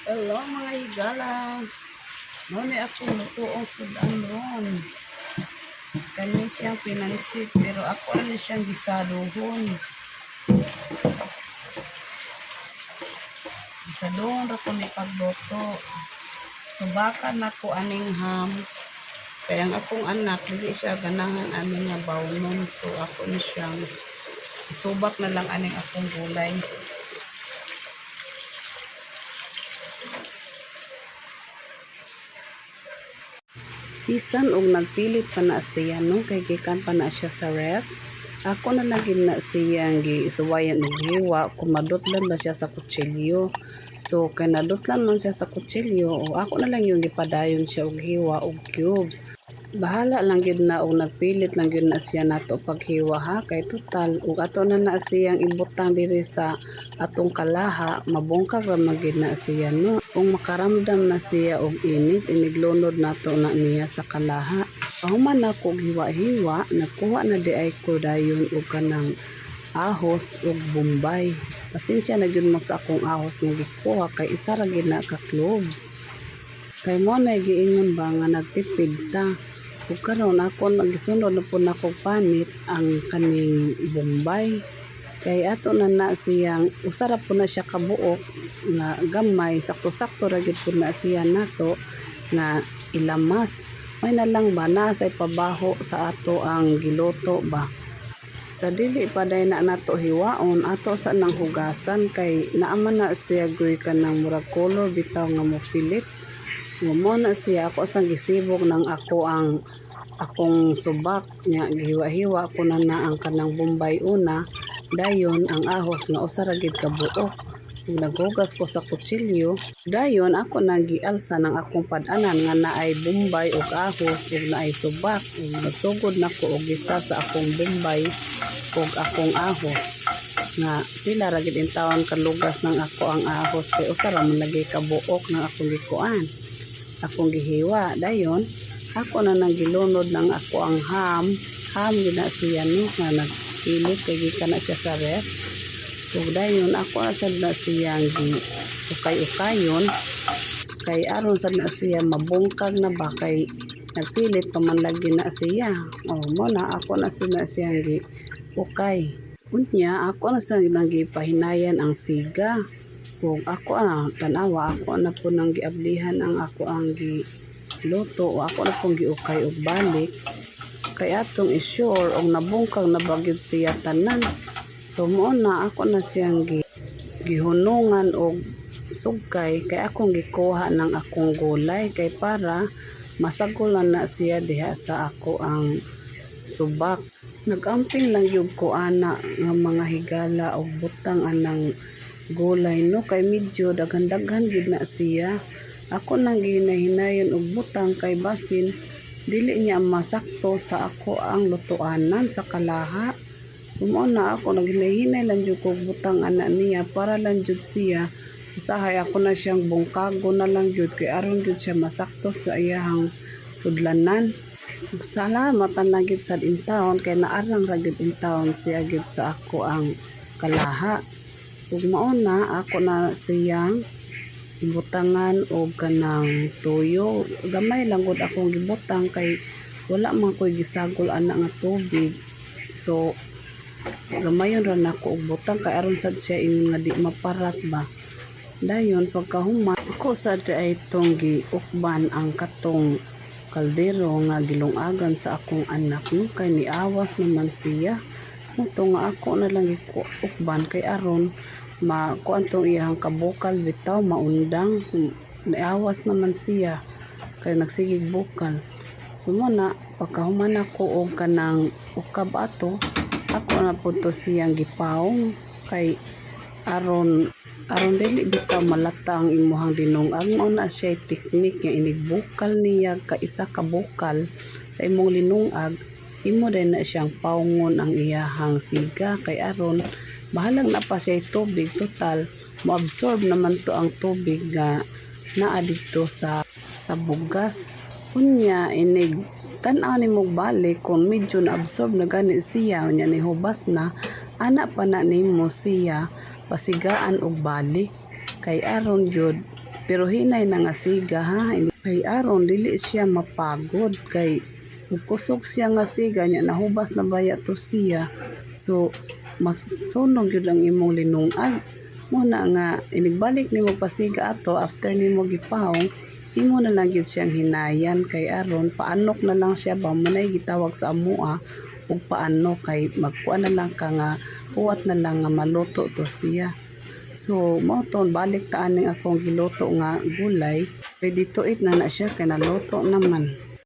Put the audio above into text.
Hello mga higala. Muna ako lutuong sudan ron. Kani siyang pinansit pero ako ano siyang gisaluhon. Gisaluhon ako ni pagluto. Subakan ako aning ham. Kaya ang akong anak, hindi siya ganahan aning nga bawnon. So ako ni siyang isubak na lang aning akong gulay. Bisan og nagpilit pa na siya no kay gikan pa na siya sa ref. Ako na lang na siya ang gisuwayan og hiwa kung madutlan ba siya sa kutsilyo. So kay nadutlan man siya sa kutsilyo o ako na lang yung gipadayon siya og hiwa og cubes. Bahala lang gyud na og nagpilit lang gyud na siya nato paghiwa ha kay total ug ato na siyang ibutang diri sa atong kalaha mabungkag ra man gyud na siya no. Kung makaramdam na siya og init iniglunod nato na niya sa kalaha. So human ako hiwa-hiwa nakuha na di ay ko dayon og kanang ahos ug bombay. Pasensya na gyud mo sa akong ahos nga gikuha kay isa ra gyud na ka cloves. Kay mo na giingon ba nga nagtipid ta. Ug karon ako nagisunod na po nako panit ang kaning bombay. Kay ato na siyang usara po na siya kabuok nga gamay sakto-sakto ra gyud po na siya nato nga ilamas. May na lang ba na sa pabaho sa ato ang giluto ba. Sa dili pa day na nato hiwaon ato sa nang hugasan kay naaman na siya goy kanang murag color bitaw nga mopilit. Mo na siya ako sang gisibog ng ako ang akong subak nya gihiwa-hiwa ko na ang kanang bombay una dayon ang ahos nga usa ra gid ka buok naghugas ko sa kutsilyo dayon ako nagialsa ng akong pad-anan nga naay bombay ug ahos ug naay subak ug nagsugod nako og isa sa akong bombay ug akong ahos nga pila ra gid intawon kalugas ng ako ang ahos kay usa ra man lagi ka buok ng akong gikuan akong gihiwa dayon ako na nang gilunod ng ako ang ham gina siya no nga nagpilit kay gikan na siya sa ref ug dayon ako asad na siya gi ukay-ukayon kay aron sad na siya mabungkag na ba kay nagpilit pa man lagi na siya mo na ako na siya gi ukay unya ako na sa nang gipahinayan ang siga kung ako tanawa ako na po nang giablihan ang ako ang giluto o ako na pong giukay og balik kay atong isure og nabungkag na bagyod siya tanan so mo na ako na siyang gihunungan og sugkay kay akong gikuha ng akong gulay kay para masagulan na siya diha sa ako ang subak nagamping lang yung ko ana nga mga higala og butang anang gulay no kay medyo daghan-daghan gid na siya ako nang ginahinayon og butang kay basin dili niya masakto sa ako ang lutuanan sa kalaha mo na ako naghinay lang jud og butang ana niya para lang jud siya usahay ako na siyang bungkago na lang jud kay aron jud siya masakto sa iyahang sudlanan ug salamatan lang gid sad intawon kay naarang ra gid intawon siya gid sa ako ang kalaha ug mao na ako na siyang ibutangan og kanang tuyo gamay lang gud akong gibutang kay wala man koy gisagol ana nga tubig so gamayon ra nako og butang kay aron sad siya ingon nga di maparat ba dayon pagkahuman ako sad ay itong giukban ang katong kaldero nga gilungagan sa akong anak no kay niawas naman siya muto nga ako na lang giukban kay aron makuan tong iyang kabukal bitaw maundang niawas naman siya kay nagsigig bukal so muna pagkahuman ako og kanang ukab ato ako na punto siyang gipawong kay aron dili bitaw malata ang imuhang dinungag mao na siya teknik nga inigbukal niya ka isa ka bukal sa imong linungag imo din na siyang pawngon ang iyahang siga kay aron bahalang na pa siya tubig total mo-absorb naman to ang tubig nga naa dito sa bugas unya inig tan-aw nimo balik kung medyo na-absorb na gani siya unya ni hubas na ana pa na nimo siya pasigaan og balik kay aron jud Pero hinay na nga siga ha. Kay aron dili siya mapagod kay kusog siya nga siga nya nahubas na baya to siya. So mas sunog yun ang imong linungag. Muna nga inigbalik nimo pasiga ato after nimo gipahong imo na lang gyud siyang hinayan kay aron paanok na lang siya ba mo nay gitawag sa amoa ug paanok kay magkuan na lang ka nga huwat na lang nga maluto to siya. So mao to balik taan ning akong giluto nga gulay ready to eat na siya kay naluto naman.